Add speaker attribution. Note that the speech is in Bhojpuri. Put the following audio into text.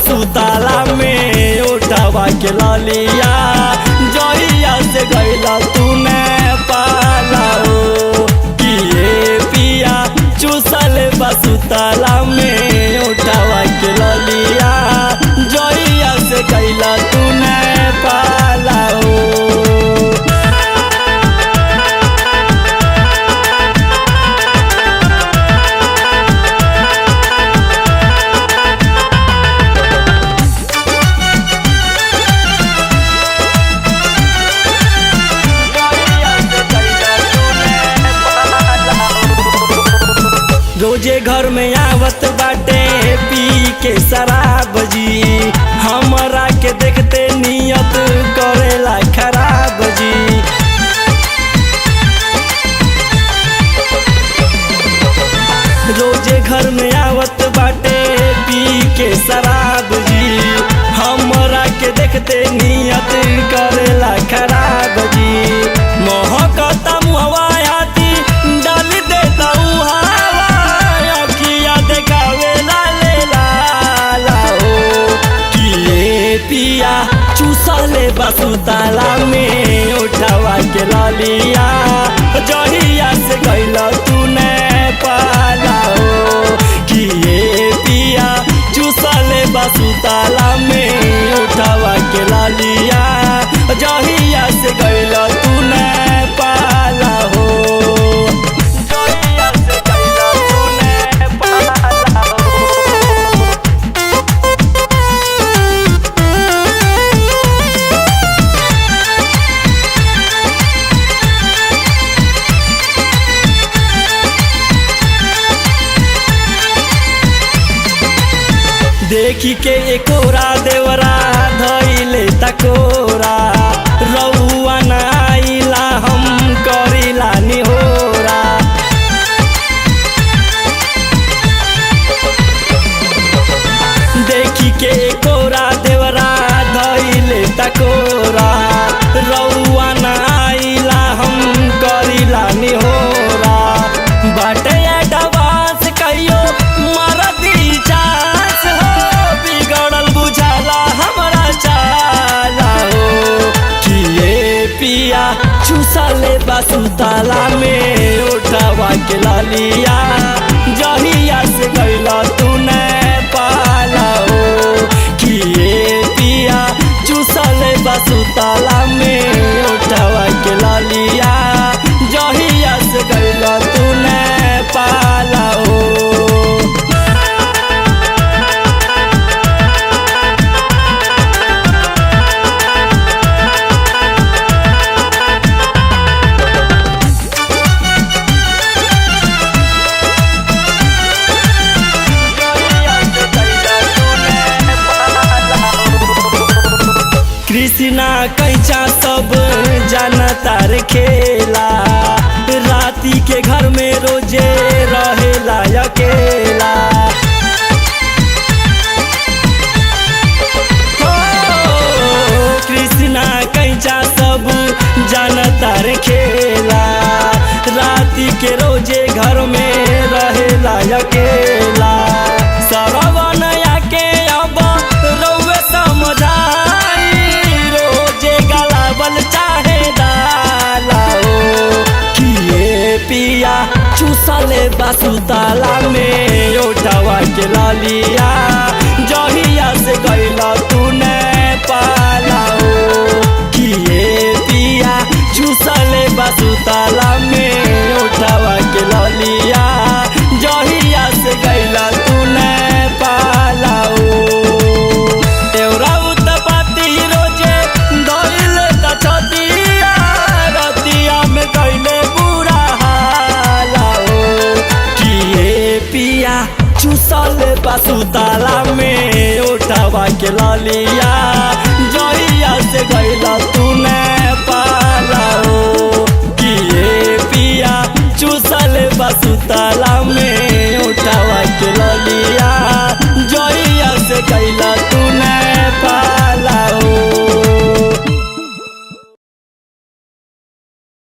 Speaker 1: सुताला में उठावा के ललिया जहिया से गइला तूने पाला हो किए पिया चूसल सुताला में उठावा के ललिया जहिया से गइला तूने पाला हो। रोजे घर में आवत बाटे पी के शराब जी हमरा के देखते नियत करेला खराब जी। रोजे घर में आवत बाटे पी के शराब जी हमरा के देखते नियत करेला खराब जी। मोहकता मुहवा हाथी डाल देता पिया चूसले सुताला में उठावा के ललिया जहिया से गइला तूने पाला हो किए पिया चूसले सुताला में उठावा के ललिया जहिया से गइला तूने पाला हो। देखी के एकोरा देवरा धइले तकोरा रउआ न आइला हम करिला निहोरा। देखी के एकोरा देवरा धइले तकोरा रउआ न आइला हम करिला निहोरा। बाटे एडवांस कहियो मरदी चांस बिगड़ल बुझाला हमरा चाला हो किए पिया चूसले सुताला में उठावा के ललिया जहिया से गइला तूने पाला हो किए पिया चूसले सुताला में उठावा के ललिया जहिया से गइला तूने पाला हो। कृष्णा कैचा सब जानता रे खेला राती के घर में रोजे रहेला अकेला। कृष्णा कैचा सब जानता रे खेला राती के रोजे घर में रहेला अकेला। सरवन आके अब रउए समझाई रोजे गलावल चाहे डाला हो किए पिया चूसले सुताला में उठावा के ललिया जहिया से गइला तूने पाला हो किए पिया चूसले सुताला में उठावा के ललिया जहिया से गइला तूने पाला हो। तेरा उत्पत्ति रोजे धइले त छतिया रतिया में गइले बुरा हाला हो किए पिया चूसले सुताला में उठावा के ललिया जहिया से गइला तूने पाला हो किए पिया चूसले सुताला